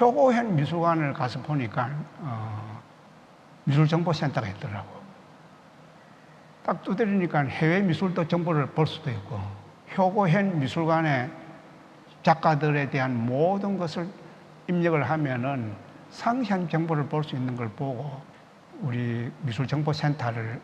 표고현 미술관을 가서 보니까 미술정보센터가 있더라고. 딱 두드리니까 해외 미술도 정보를 볼 수도 있고, 표고현 미술관의 작가들에 대한 모든 것을 입력을 하면은 상세한 정보를 볼 수 있는 걸 보고 우리 미술정보센터를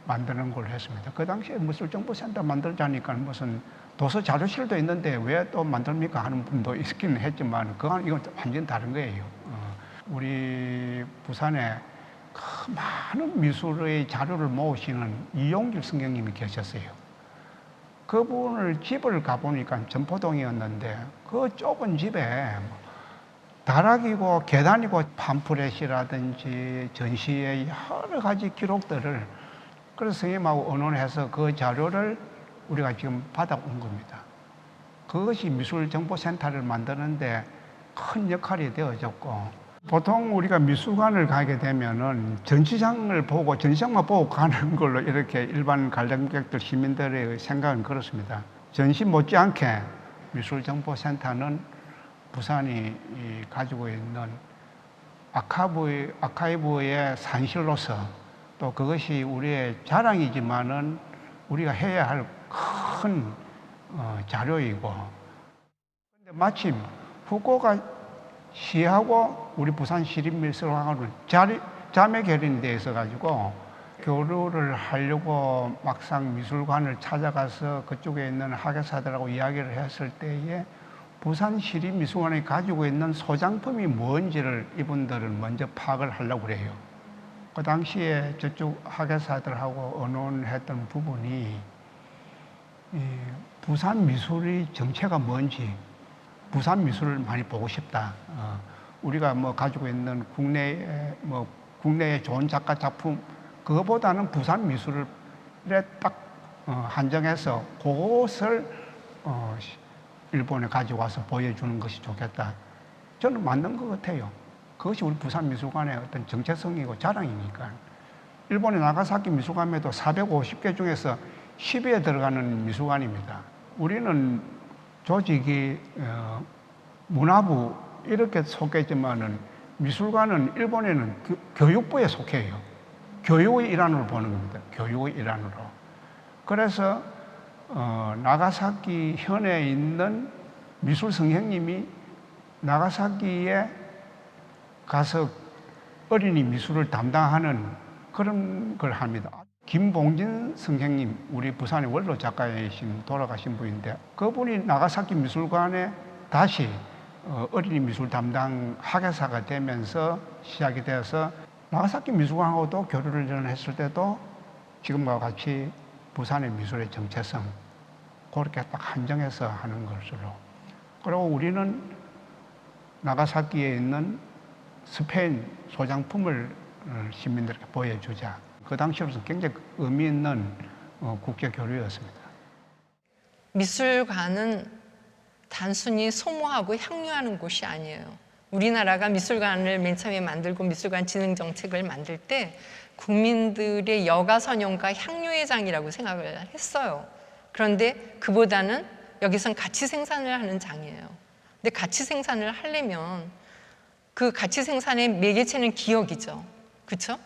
만드는 걸로 했습니다. 그 당시에 미술정보센터 만들자니까 무슨 도서 자료실도 있는데 왜 또 만듭니까 하는 분도 있기는 했지만 이건 완전 다른 거예요. 우리 부산에 그 많은 미술의 자료를 모으시는 이용길 선생님이 계셨어요. 그분을 집을 가보니까 전포동이었는데 그 좁은 집에 다락이고 계단이고 팜프렛이라든지 전시의 여러 가지 기록들을 그래서 선생님하고 의논해서 그 자료를 우리가 지금 받아온 겁니다. 그것이 미술정보센터를 만드는데 큰 역할이 되어졌고, 보통 우리가 미술관을 가게 되면은 전시장만 보고 가는 걸로 이렇게 일반 관람객들, 시민들의 생각은 그렇습니다. 전시 못지않게 미술정보센터는 부산이 가지고 있는 아카이브의 산실로서 또 그것이 우리의 자랑이지만은 우리가 해야 할 큰 자료이고, 근데 마침 후쿠오카 시하고 우리 부산 시립미술관은 자매 결연이 되어 있어가지고 교류를 하려고 막상 미술관을 찾아가서 그쪽에 있는 학예사들하고 이야기를 했을 때에 부산 시립미술관이 가지고 있는 소장품이 뭔지를 이분들은 먼저 파악을 하려고 그래요. 그 당시에 저쪽 학예사들하고 의논했던 부분이 부산 미술의 정체가 뭔지, 부산 미술을 많이 보고 싶다. 우리가 가지고 있는 국내의 좋은 작가 작품, 그거보다는 부산 미술에 딱 한정해서 그것을 일본에 가지고 와서 보여주는 것이 좋겠다. 저는 맞는 것 같아요. 그것이 우리 부산 미술관의 어떤 정체성이고 자랑이니까. 일본의 나가사키 미술관에도 450개 중에서 10위에 들어가는 미술관입니다. 우리는 조직이 문화부 이렇게 속했지만은 미술관은 일본에는 교육부에 속해요. 교육의 일환으로 보는 겁니다. 교육의 일환으로. 그래서 나가사키 현에 있는 미술 선생님이 나가사키에 가서 어린이 미술을 담당하는 그런 걸 합니다. 김봉진 선생님, 우리 부산의 원로 작가이신 돌아가신 분인데 그분이 나가사키 미술관에 다시 어린이 미술 담당 학예사가 되면서 시작이 되어서 나가사키 미술관하고도 교류를 했을 때도 지금과 같이 부산의 미술의 정체성 그렇게 딱 한정해서 하는 것으로. 그리고 우리는 나가사키에 있는 스페인 소장품을 시민들에게 보여주자. 그 당시로서 굉장히 의미 있는 국제 교류였습니다. 미술관은 단순히 소모하고 향유하는 곳이 아니에요. 우리나라가 미술관을 맨 처음에 만들고 미술관 진흥 정책을 만들 때 국민들의 여가 선용과 향유의 장이라고 생각을 했어요. 그런데 그보다는 여기선 가치 생산을 하는 장이에요. 근데 가치 생산을 하려면 그 가치 생산의 매개체는 기억이죠. 그렇죠?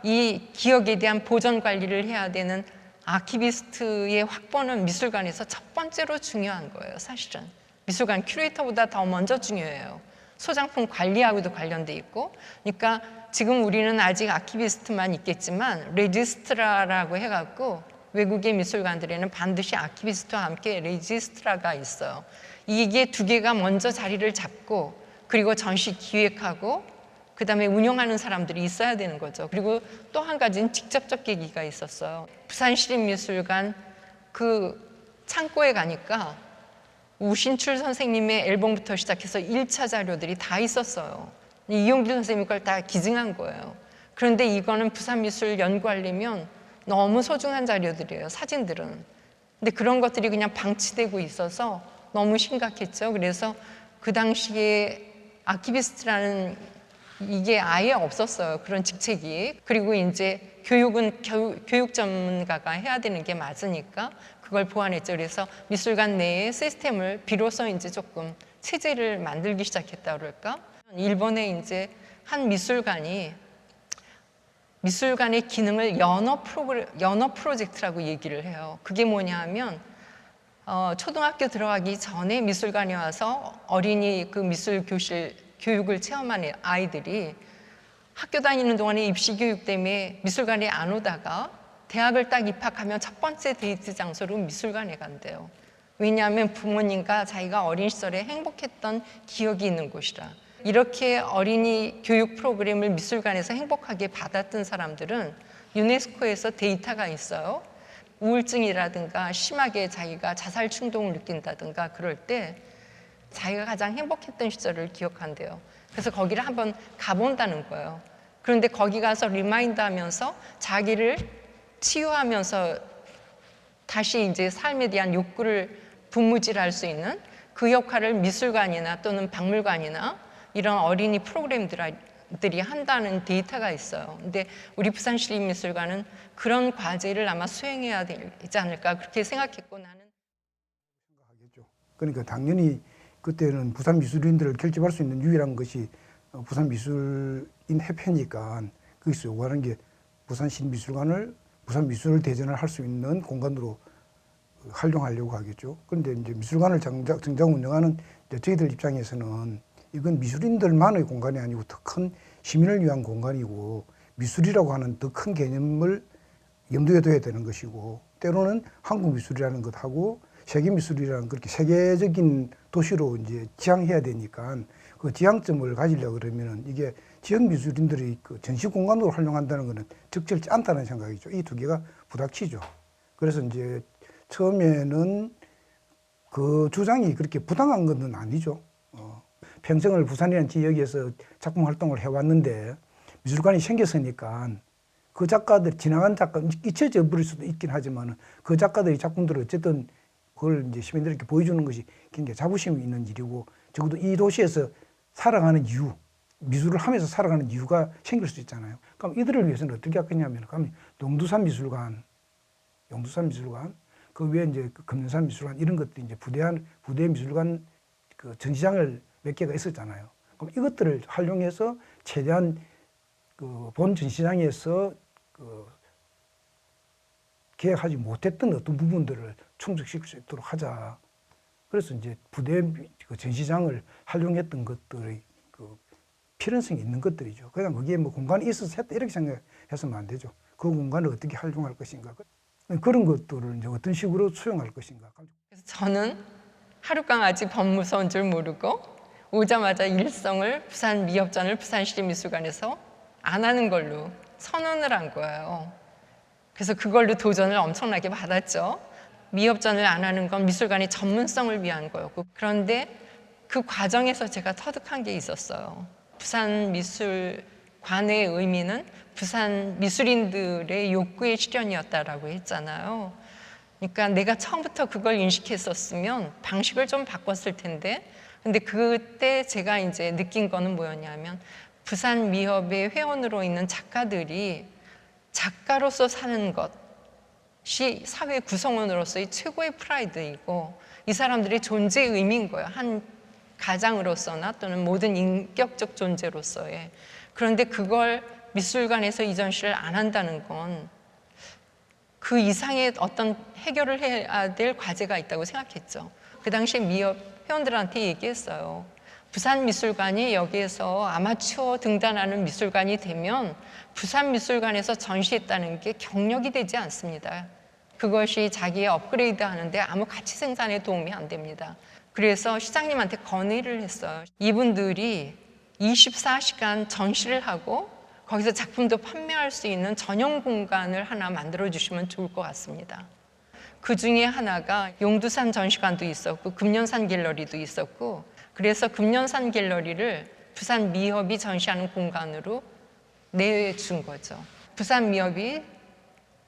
이 기억에 대한 보존 관리를 해야 되는 아키비스트의 확보는 미술관에서 첫 번째로 중요한 거예요. 사실은 미술관 큐레이터보다 더 먼저 중요해요. 소장품 관리하고도 관련돼 있고. 그러니까 지금 우리는 아직 아키비스트만 있겠지만 레지스트라라고 해갖고 외국의 미술관들에는 반드시 아키비스트와 함께 레지스트라가 있어요. 이게 두 개가 먼저 자리를 잡고 그리고 전시 기획하고 그 다음에 운영하는 사람들이 있어야 되는 거죠. 그리고 또 한 가지는 직접적 계기가 있었어요. 부산시립미술관 그 창고에 가니까 우신출 선생님의 앨범부터 시작해서 1차 자료들이 다 있었어요. 이용길 선생님이 그걸 다 기증한 거예요. 그런데 이거는 부산미술 연구하려면 너무 소중한 자료들이에요, 사진들은. 근데 그런 것들이 그냥 방치되고 있어서 너무 심각했죠. 그래서 그 당시에 아키비스트라는 이게 아예 없었어요. 그런 직책이. 그리고 이제 교육은 교육 전문가가 해야 되는 게 맞으니까 그걸 보완했죠. 그래서 미술관 내에 시스템을 비로소 이제 조금 체제를 만들기 시작했다 그럴까? 일본의 이제 한 미술관이 미술관의 기능을 연어 프로젝트라고 얘기를 해요. 그게 뭐냐 하면 초등학교 들어가기 전에 미술관에 와서 어린이 그 미술 교실 교육을 체험하는 아이들이 학교 다니는 동안에 입시 교육 때문에 미술관에 안 오다가 대학을 딱 입학하면 첫 번째 데이트 장소로 미술관에 간대요. 왜냐하면 부모님과 자기가 어린 시절에 행복했던 기억이 있는 곳이라. 이렇게 어린이 교육 프로그램을 미술관에서 행복하게 받았던 사람들은 유네스코에서 데이터가 있어요. 우울증이라든가 심하게 자기가 자살 충동을 느낀다든가 그럴 때 자기가 가장 행복했던 시절을 기억한대요. 그래서 거기를 한번 가본다는 거예요. 그런데 거기 가서 리마인드 하면서 자기를 치유하면서 다시 이제 삶에 대한 욕구를 분무질할 수 있는 그 역할을 미술관이나 또는 박물관이나 이런 어린이 프로그램들이 한다는 데이터가 있어요. 근데 우리 부산시립미술관은 그런 과제를 아마 수행해야 되지 않을까 그렇게 생각했고 나는 생각하겠죠. 그러니까 당연히 그때는 부산 미술인들을 결집할 수 있는 유일한 것이 부산 미술인 협회니까 거기서 요구하는 게 부산시립미술관을 부산 미술 대전을 할 수 있는 공간으로 활용하려고 하겠죠. 그런데 이제 미술관을 정작 운영하는 저희들 입장에서는 이건 미술인들만의 공간이 아니고 더 큰 시민을 위한 공간이고 미술이라고 하는 더 큰 개념을 염두에 둬야 되는 것이고 때로는 한국 미술이라는 것하고 세계 미술이라는 그렇게 세계적인 도시로 이제 지향해야 되니까 그 지향점을 가지려고 그러면은 이게 지역 미술인들이 그 전시 공간으로 활용한다는 것은 적절치 않다는 생각이죠. 이 두 개가 부닥치죠. 그래서 이제 처음에는 그 주장이 그렇게 부당한 것은 아니죠. 평생을 부산이라는 지역에서 작품 활동을 해왔는데 미술관이 생겼으니까 그 작가들, 지나간 작가, 잊혀져 버릴 수도 있긴 하지만 그 작가들이 작품들을 어쨌든 그걸 이제 시민들에게 보여주는 것이 굉장히 자부심이 있는 일이고 적어도 이 도시에서 살아가는 이유, 미술을 하면서 살아가는 이유가 생길 수 있잖아요. 그럼 이들을 위해서는 어떻게 할 거냐면, 용두산 미술관, 그 외에 이제 금년산 미술관 이런 것들이 이제 부대 미술관 그 전시장을 몇 개가 있었잖아요. 그럼 이것들을 활용해서 최대한 그 본 전시장에서 그 계획하지 못했던 어떤 부분들을 충족시킬 수 있도록 하자. 그래서 이제 부대 그 전시장을 활용했던 것들의 그 필연성이 있는 것들이죠. 그냥 거기에 뭐 공간이 있어서 했다 이렇게 생각해서는 안 되죠. 그 공간을 어떻게 활용할 것인가. 그런 것들을 이제 어떤 식으로 수용할 것인가. 그래서 저는 하룻강아지 법무서인 줄 모르고 오자마자 일성을 부산 미협전을 부산시립미술관에서 안 하는 걸로 선언을 한 거예요. 그래서 그걸로 도전을 엄청나게 받았죠. 미협전을 안 하는 건 미술관의 전문성을 위한 거였고 그런데 그 과정에서 제가 터득한 게 있었어요. 부산 미술관의 의미는 부산 미술인들의 욕구의 실현이었다라고 했잖아요. 그러니까 내가 처음부터 그걸 인식했었으면 방식을 좀 바꿨을 텐데 근데 그때 제가 이제 느낀 거는 뭐였냐면 부산 미협의 회원으로 있는 작가들이 작가로서 사는 것이 사회 구성원으로서의 최고의 프라이드이고 이 사람들의 존재의 의미인 거예요. 한 가장으로서나 또는 모든 인격적 존재로서의. 그런데 그걸 미술관에서 이 전시를 안 한다는 건 그 이상의 어떤 해결을 해야 될 과제가 있다고 생각했죠. 그 당시에 미협 회원들한테 얘기했어요. 부산미술관이 여기에서 아마추어 등단하는 미술관이 되면 부산미술관에서 전시했다는 게 경력이 되지 않습니다. 그것이 자기의 업그레이드 하는데 아무 가치 생산에 도움이 안 됩니다. 그래서 시장님한테 건의를 했어요. 이분들이 24시간 전시를 하고 거기서 작품도 판매할 수 있는 전용 공간을 하나 만들어주시면 좋을 것 같습니다. 그 중에 하나가 용두산 전시관도 있었고 금년산 갤러리도 있었고 그래서 금년산 갤러리를 부산 미협이 전시하는 공간으로 내준 거죠. 부산 미협이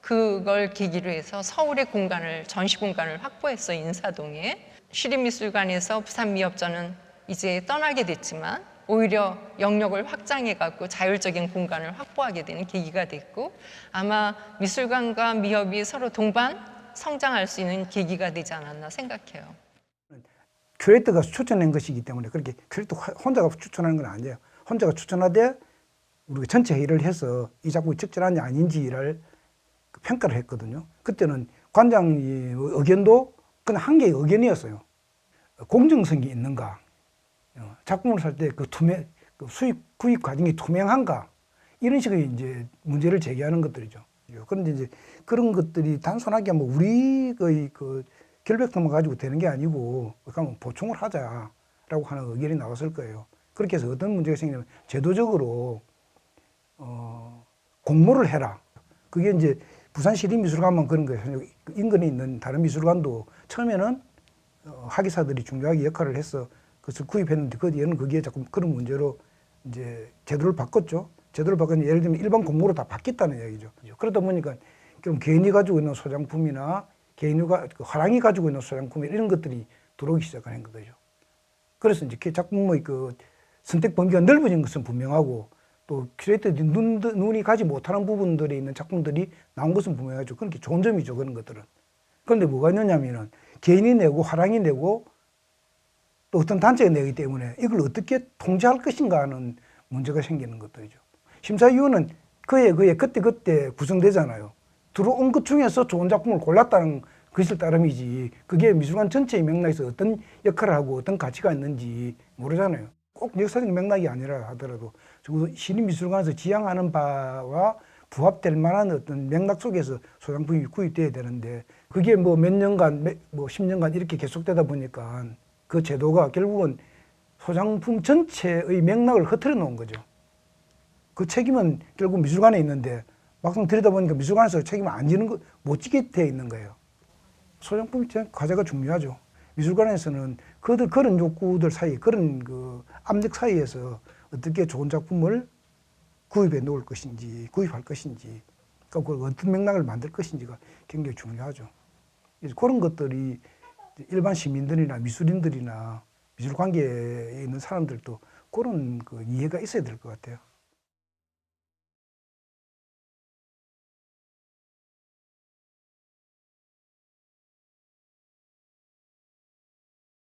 그걸 계기로 해서 서울의 공간을 전시 공간을 확보했어요. 인사동에. 시립미술관에서 부산 미협전은 이제 떠나게 됐지만 오히려 영역을 확장해 갖고 자율적인 공간을 확보하게 되는 계기가 됐고 아마 미술관과 미협이 서로 동반 성장할 수 있는 계기가 되지 않았나 생각해요. 큐레이터가 추천한 것이기 때문에 그렇게 큐레이터 혼자가 추천하는 건 아니에요. 혼자가 추천하되 우리가 전체 회의를 해서 이 작품이 적절한지 아닌지를 평가를 했거든요. 그때는 관장의 의견도 그냥 한 개의 의견이었어요. 공정성이 있는가, 작품을 살 때 그 수입 구입 과정이 투명한가, 이런 식의 이제 문제를 제기하는 것들이죠. 그런데 이제 그런 것들이 단순하게 뭐 우리의 그 결백성만 가지고 되는 게 아니고 그냥 보충을 하자라고 하는 의견이 나왔을 거예요. 그렇게 해서 어떤 문제가 생기냐면 제도적으로 공모를 해라. 그게 이제 부산시립미술관만 그런 거예요. 인근에 있는 다른 미술관도 처음에는 학예사들이 중요하게 역할을 해서 그것을 구입했는데 그 뒤에는 그게 자꾸 그런 문제로 이제 제도를 바꿨죠. 제도를 바꿨는데 예를 들면 일반 공모로 다 바뀌었다는 얘기죠. 그러다 보니까 그럼 개인이 가지고 있는 소장품이나 화랑이 가지고 있는 소장품 이런 것들이 들어오기 시작하는 거죠. 그래서 이제 작품의 그 선택 범위가 넓어진 것은 분명하고 또 큐레이터들이 눈이 가지 못하는 부분들에 있는 작품들이 나온 것은 분명하죠. 그렇게 좋은 점이죠. 그런 것들은. 그런데 뭐가 있느냐면은 개인이 내고 화랑이 내고 또 어떤 단체가 내기 때문에 이걸 어떻게 통제할 것인가 하는 문제가 생기는 것들이죠. 심사위원은 그에 그때 구성되잖아요. 들어온 것 중에서 좋은 작품을 골랐다는 것일 따름이지 그게 미술관 전체의 맥락에서 어떤 역할을 하고 어떤 가치가 있는지 모르잖아요. 꼭 역사적 맥락이 아니라 하더라도 적어도 시립미술관에서 지향하는 바와 부합될 만한 어떤 맥락 속에서 소장품이 구입돼야 되는데 그게 뭐 몇 년간, 뭐 10년간 이렇게 계속되다 보니까 그 제도가 결국은 소장품 전체의 맥락을 흐트려 놓은 거죠. 그 책임은 결국 미술관에 있는데 막상 들여다보니까 미술관에서 책임을 안 지는 거, 못 지게 돼 있는 거예요. 소장품 과제가 중요하죠. 미술관에서는 그런 욕구들 사이, 그런 그 압력 사이에서 어떻게 좋은 작품을 구입해 놓을 것인지, 구입할 것인지, 그러니까 어떤 맥락을 만들 것인지가 굉장히 중요하죠. 그래서 그런 것들이 일반 시민들이나 미술인들이나 미술 관계에 있는 사람들도 그런 그 이해가 있어야 될 것 같아요.